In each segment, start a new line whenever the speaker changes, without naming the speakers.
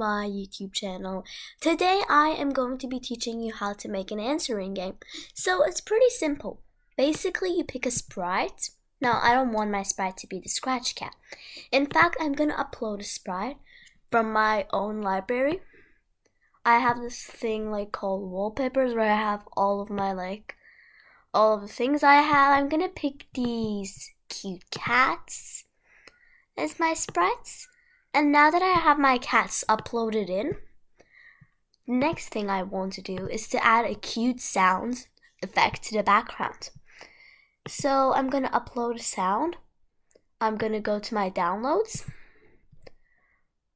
my YouTube channel. Today I am going to be teaching you how to make an answering game. So it's pretty simple. Basically you pick a sprite. Now I don't want my sprite to be the scratch cat. In fact, I'm going to upload a sprite from my own library. I have this thing called wallpapers where I have all of the things I have. I'm going to pick these cute cats as my sprites. And now that I have my cats uploaded in, the next thing I want to do is to add a cute sound effect to the background. So I'm going to upload a sound. I'm going to go to my downloads.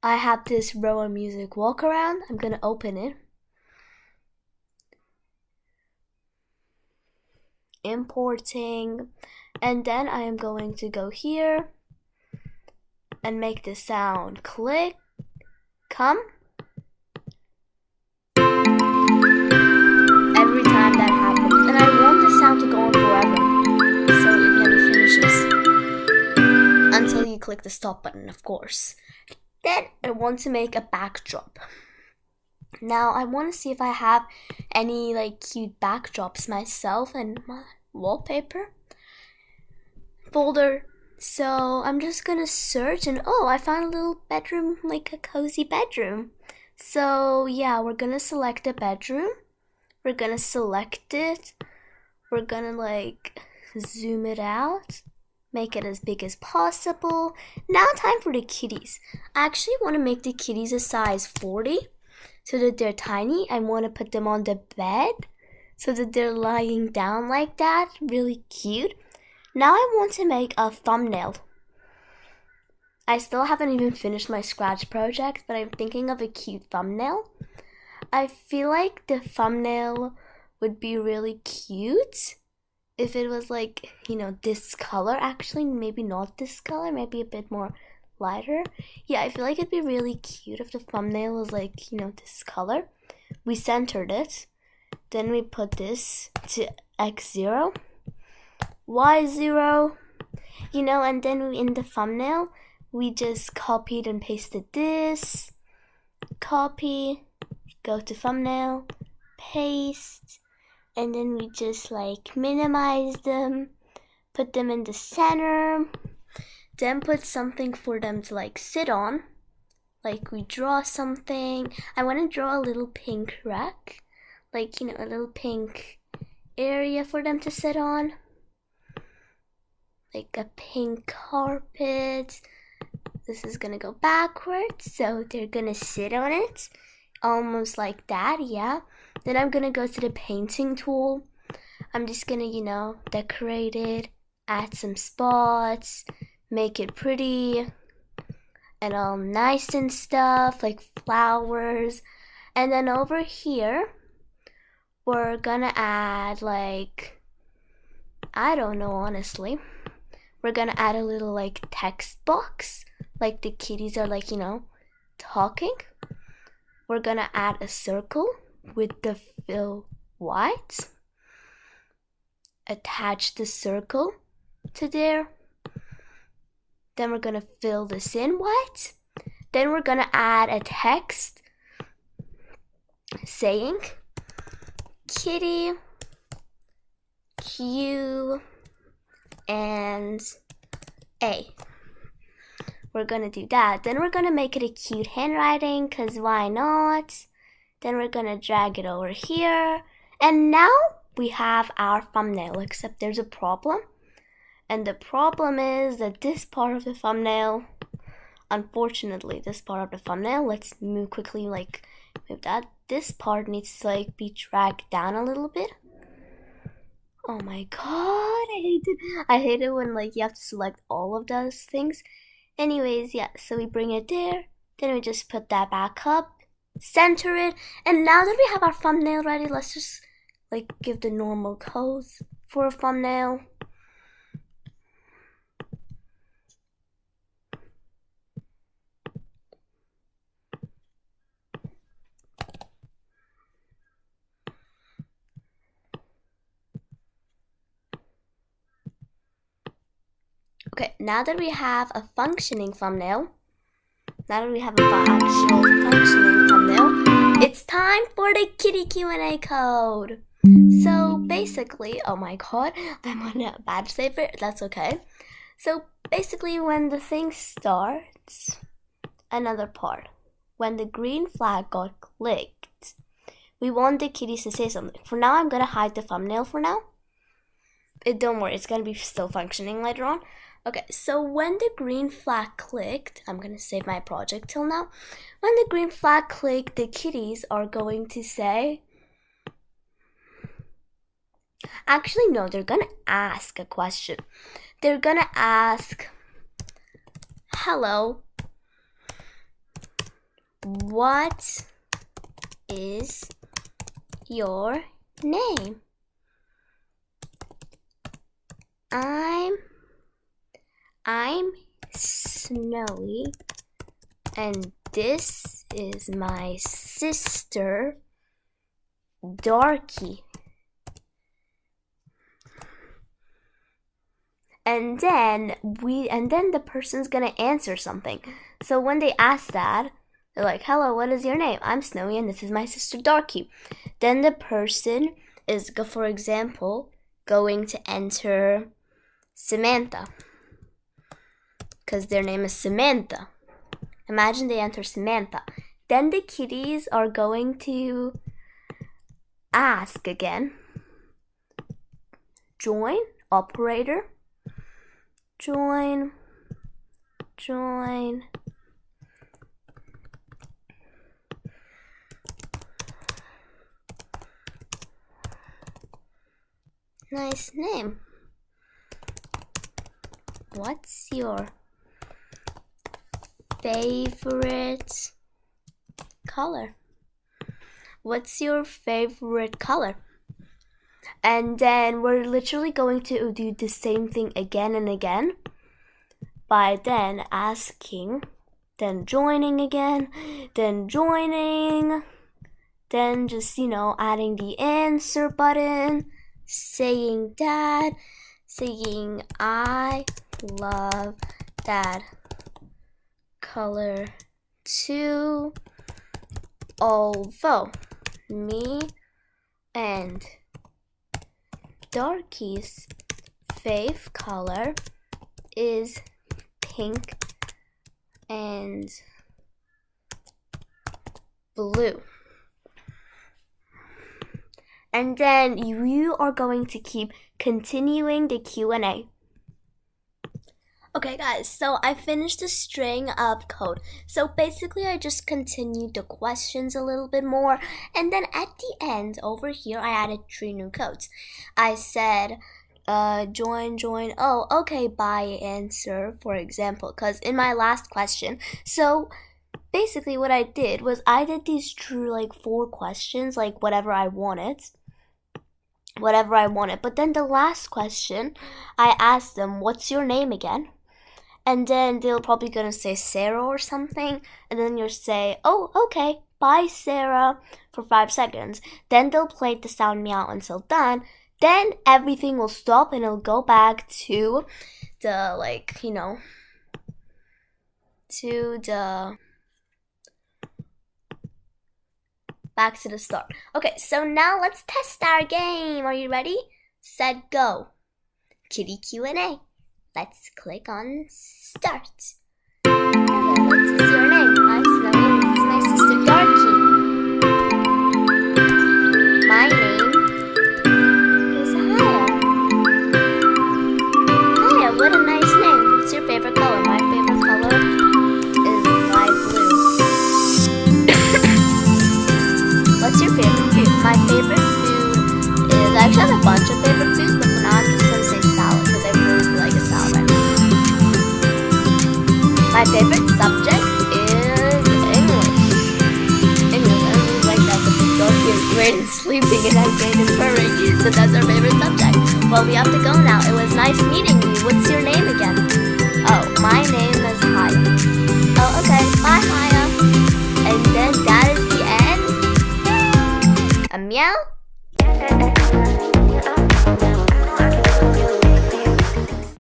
I have this Roa Music walk around. I'm going to open it. Importing. And then I am going to go here and make the sound click, come. Every time that happens. And I want the sound to go on forever. So it never finishes. Until you click the stop button, of course. Then I want to make a backdrop. Now I want to see if I have any cute backdrops myself in my wallpaper folder. So I'm just gonna search and I found a little bedroom, a cozy bedroom. So yeah, we're gonna select a bedroom. We're gonna select it. We're gonna zoom it out, make it as big as possible. Now time for the kitties. I actually want to make the kitties a size 40 so that they're tiny. I want to put them on the bed so that they're lying down like that, really cute. Now I want to make a thumbnail. I still haven't even finished my Scratch project, but I'm thinking of a cute thumbnail. I feel like the thumbnail would be really cute if it was this color. Actually, maybe not this color, maybe a bit more lighter. Yeah, I feel like it'd be really cute if the thumbnail was this color. We centered it. Then we put this to X0. Y0, and then in the thumbnail, we just copied and pasted this. Copy, go to thumbnail, paste, and then we just minimize them, put them in the center, then put something for them to sit on. We draw something. I want to draw a little pink rack, a little pink area for them to sit on. A pink carpet. This is gonna go backwards, so they're gonna sit on it, almost like that, yeah. Then I'm gonna go to the painting tool. I'm just gonna, decorate it, add some spots, make it pretty, and all nice and stuff, like flowers. And then over here, we're gonna add I don't know, honestly. We're gonna add a little text box, the kitties are talking. We're gonna add a circle with the fill white. Attach the circle to there. Then we're gonna fill this in white. Then we're gonna add a text saying kitty, Q, and A. We're gonna do that. Then we're gonna make it a cute handwriting, because why not? Then we're gonna drag it over here. And now we have our thumbnail, except there's a problem. And the problem is that this part of the thumbnail, unfortunately, let's move quickly, move that. This part needs to be dragged down a little bit. Oh my god, I hate it when you have to select all of those things. Anyways, yeah, so we bring it there, then we just put that back up, center it, and now that we have our thumbnail ready, let's just give the normal codes for a thumbnail. Okay, now that we have a functioning thumbnail, now that we have an actual functioning thumbnail, it's time for the kitty Q&A code. So basically, oh my god, I'm on a badge saver, that's okay. So basically when the thing starts, another part, when the green flag got clicked, we want the kitties to say something. For now, I'm gonna hide the thumbnail for now. Don't worry, it's gonna be still functioning later on. Okay, so when the green flag clicked, I'm gonna save my project till now. When the green flag clicked, the kitties are going to say, actually no, they're gonna ask a question. They're gonna ask, hello, what is your name? I'm Snowy, and this is my sister, Darky. And then the person's gonna answer something. So when they ask that, they're like, hello, what is your name? I'm Snowy, and this is my sister, Darky. Then the person is, for example, going to enter Samantha, because their name is Samantha. Imagine they enter Samantha. Then the kitties are going to ask again. Join, operator. Join. Nice name. What's your favorite color? What's your favorite color? And then we're literally going to do the same thing again and again by then asking, then joining again, then joining, then just, adding the answer button, saying dad, saying I love that color too, although me and Darky's fave color is pink and blue. And then you are going to keep continuing the Q&A. Okay guys, so I finished the string of code. So basically I just continued the questions a little bit more, and then at the end over here I added 3 new codes. I said join, oh okay, bye, answer, for example, because in my last question, so basically what I did was I did these true 4 questions, whatever I wanted, but then the last question I asked them, what's your name again? And then they'll probably gonna say Sarah or something, and then you'll say, oh okay, bye Sarah, for 5 seconds. Then they'll play the sound meow until done. Then everything will stop and it'll go back to the back to the start. Okay, so now let's test our game. Are you ready? Set, go. Kitty Q&A. Let's click on start. Hello, what is your name? I'm Snowy and this is my sister Darky. My name is Haya. Haya, what a nice name. What's your favorite color? My favorite color is light blue. What's your favorite food? My favorite food is, I actually have a bunch of favorite foods, but for now I'm just going to say salad because I really like a salad. My favorite subject is English. I really like that because Dorothy is great at sleeping and I'm great at purring, so that's our favorite subject. Well, we have to go now. It was nice meeting you. What's